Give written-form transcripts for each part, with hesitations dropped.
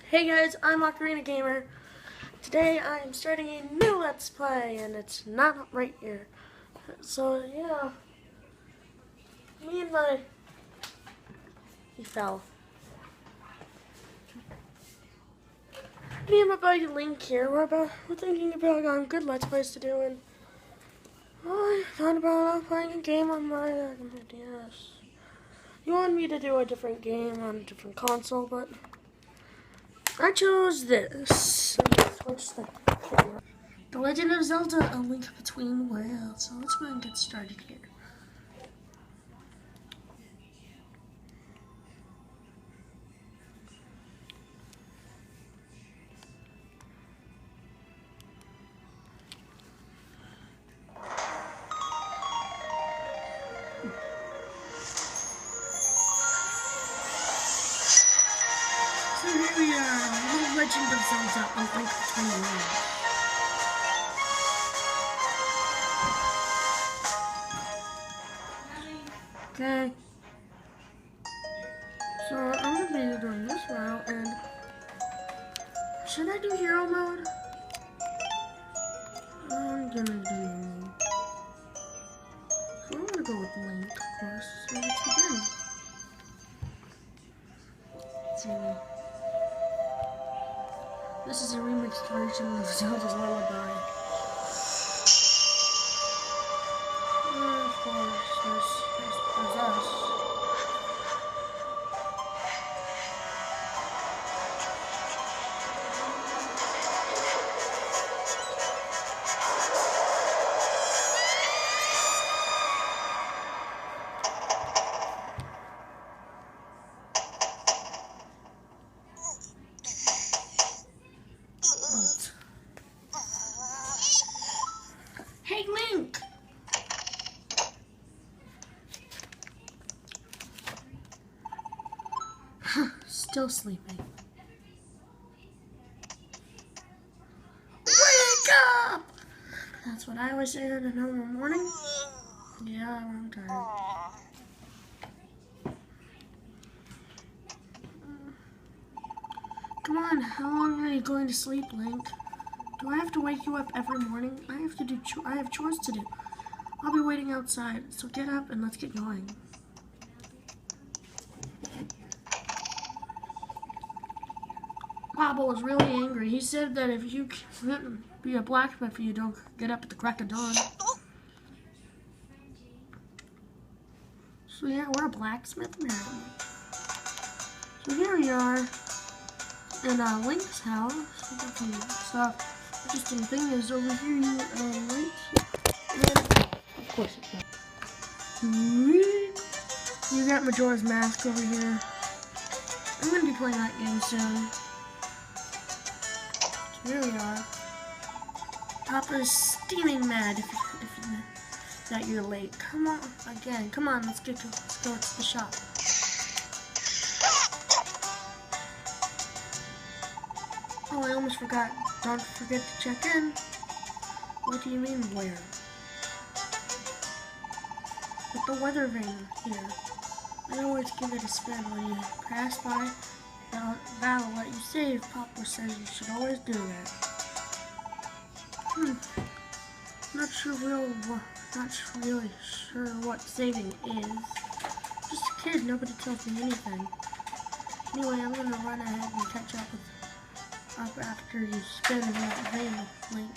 Hey guys, I'm Ocarina Gamer. Today I am starting a new Let's Play, and it's not right here. So yeah, me and my he fell. Me and my buddy Link here. We're thinking about good Let's Plays to do, and I thought about playing a game on my DS. You wanted me to do a different game on a different console, but I chose this. Switch the camera. The Legend of Zelda: A Link Between Worlds. So let's go and get started here. So here we are, The Legend of Zelda: A Link Between Worlds. Okay. So I'm gonna be doing this route, and should I do hero mode? I'm gonna do. So I'm gonna go with Link, of course. So let's begin. Let's see. This is a remixed version of Zelda's Lullaby. And of course, there's us. Hey, Link! Still sleeping. Wake up! That's what I was saying in the normal morning. Yeah, I'm tired. Come on, how long are you going to sleep, Link? Do I have to wake you up every morning? I have chores to do. I'll be waiting outside, so get up and let's get going. Papa was really angry. He said that if you couldn't be a blacksmith if you don't get up at the crack of dawn. So yeah, we're a blacksmith now. So here we are in Link's house. Stuff. Interesting thing is over here you right, and of course it's not. You got Majora's Mask over here. I'm gonna be playing that game soon. So here we are. Papa's steaming mad that you're late. Come on again. Come on, let's go to the shop. Oh, I almost forgot. Don't forget to check in. What do you mean, where? With the weather vane here. I always give it a spin when you pass by. That'll let you save. Papa says you should always do that. Not really sure what saving is. Just a kid, nobody tells me anything. Anyway, I'm gonna run ahead and catch up after you spin that vein, Link.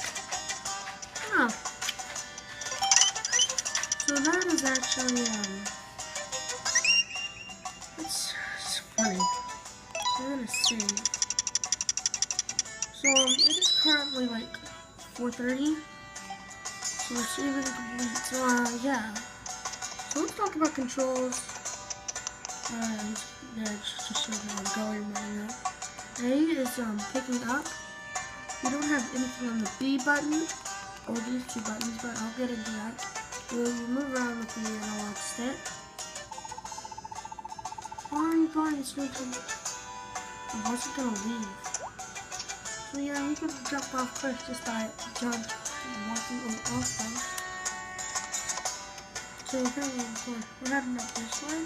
Huh. So that is actually, it's funny. I'm gonna see. So, it is currently like 4:30. So we're saving complete. So, yeah. So let's talk about controls. Yeah, just so that I'm going right now. A is picking up. We don't have anything on the B button or these two buttons, but I'll get into that. We'll move around with the analog stick. Why are you going switching? I wasn't gonna leave. So yeah, we could jump off cliffs just by walking off them. So we're heading up this way.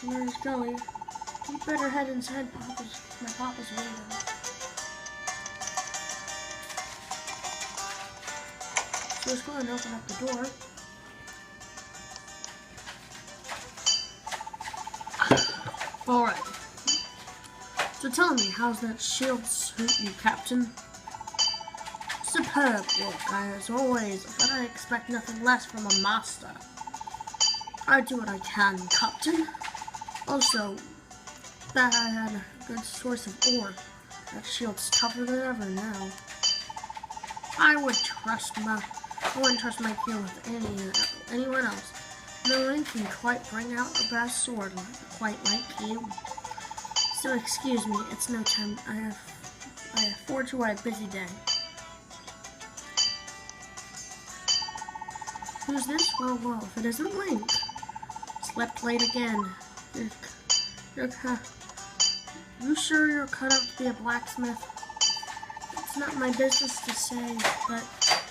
Where's Joey? You better head inside my papa's waiting. So let's go ahead and open up the door. Alright. So tell me, how's that shield suit you, Captain? Superb work, as always, but I expect nothing less from a master. I do what I can, Captain. Also, that I had a good source of ore. That shield's tougher than ever now. I wouldn't trust my gear with anyone else. No one can quite bring out a brass sword quite like you. So excuse me, it's no time. I have forged to a busy day. Who's this? Well, if it isn't Link. Slept late again. You sure you're cut out to be a blacksmith? It's not my business to say, but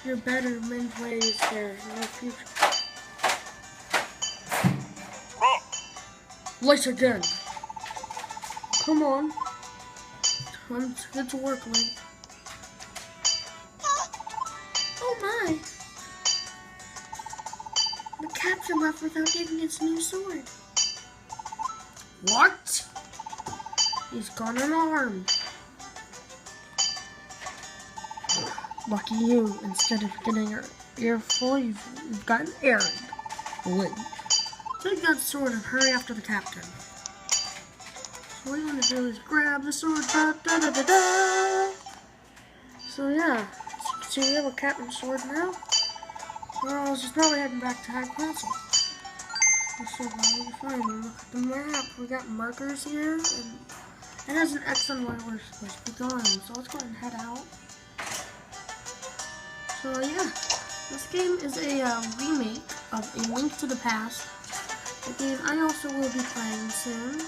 you're better men's ways there. No future. Late again. Come on. Time to get to work, Link. Oh my! The captain left without getting his new sword. What? He's gone unarmed. Lucky you. Instead of getting your ear full, you've got an errand. Link. Take that sword and hurry after the captain. So what you want to do is grab the sword. Da, da, da, da, da. So yeah, as you can see, we have a captain's sword now. We're all just probably heading back to High Castle. So while we find them, look at the map. We got markers here, and it has an X on where we're supposed to be going. So let's go ahead and head out. So yeah, this game is a remake of A Link to the Past. A game I also will be playing soon.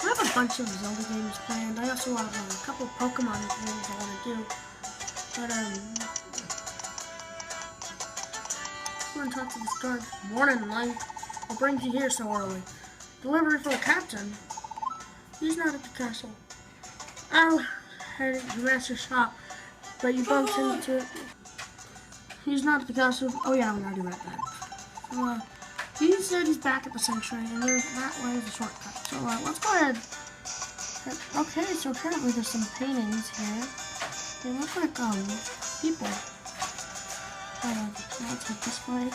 I have a bunch of Zelda games planned. I also have a couple of Pokemon games I want to do. But I'm going to talk to this guard. Morning, Link. What brings you here so early? Delivery for the captain. He's not at the castle. I'll head to the master's shop, but you bumped into it. He's not at the castle. Oh yeah, we already read that. So, he said he's back at the sanctuary, and that way is a shortcut. So let's go ahead. Okay, so apparently there's some paintings here. They look like people. I'll take this way.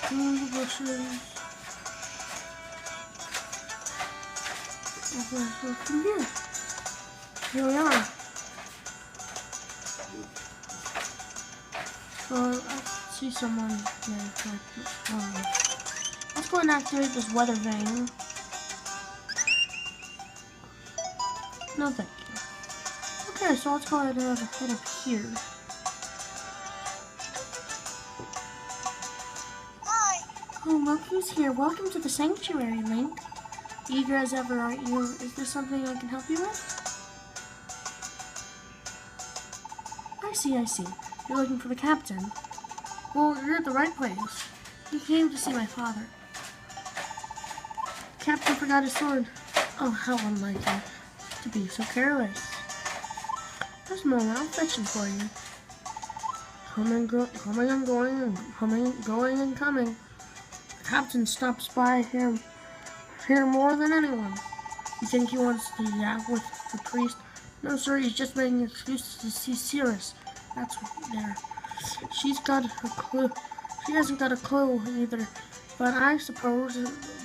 Through the bushes. Okay, so from here. Here we are. So I see someone there. Let's go ahead and activate this weather vane. No thank you. Okay, so let's go ahead and head up here. Hi. Oh, look who's here. Welcome to the sanctuary, Link. Eager as ever, aren't you? Is there something I can help you with? I see. You're looking for the captain. Well, you're at the right place. He came to see my father. The captain forgot his sword. Oh, how unlike him to be so careless. Just a moment, I'll fetch him for you. Coming and going and coming. The captain stops by here more than anyone. You think he wants to yap with the priest? No, sir, he's just making excuses to see Cirrus. That's there. She hasn't got a clue either. But I suppose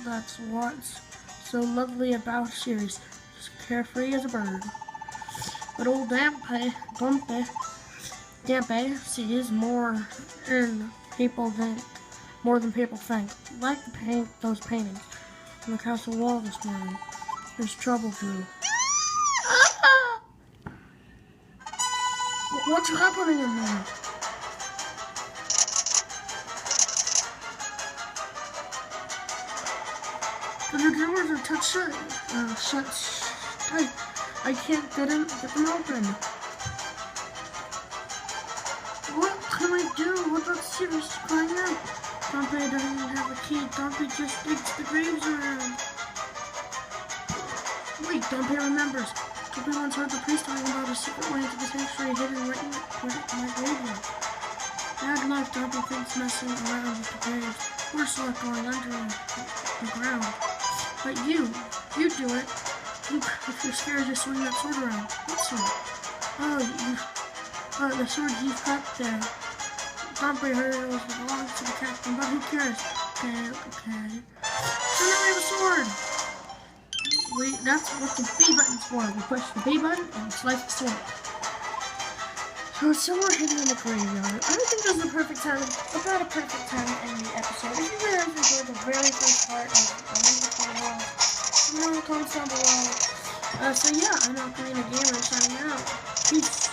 that's what's so lovely about Cirrus. Just carefree as a bird. But old Dampe sees more than people think. Like those paintings on the castle wall this morning. There's trouble brewing. What's happening in there? The doors are shut tight. I can't get them open. What can I do? What about Cirrus crying out? Dompe doesn't even have a key. Dompe just digs the graves around. Wait, Dumpy remembers. Dumpy once heard the priest talking about a secret way into the sanctuary hidden right in my graveyard. Bad luck, Dumpy thinks messing around with the graves. Worse luck going under the ground. But you do it. If you're scared, just swing that sword around. What sword? The sword you've cut there. Dumpy heard it belongs to the captain, but who cares? Okay. So now we have a sword! That's what the B button's for. We push the B button and slice the sword. So it's somewhere hidden in the graveyard. I don't think this is a perfect time, about a perfect time to end the episode. If you guys enjoyed the very first part of the world, you know, comments down below. So yeah, I'm Ocarina Gamer signing out. Peace.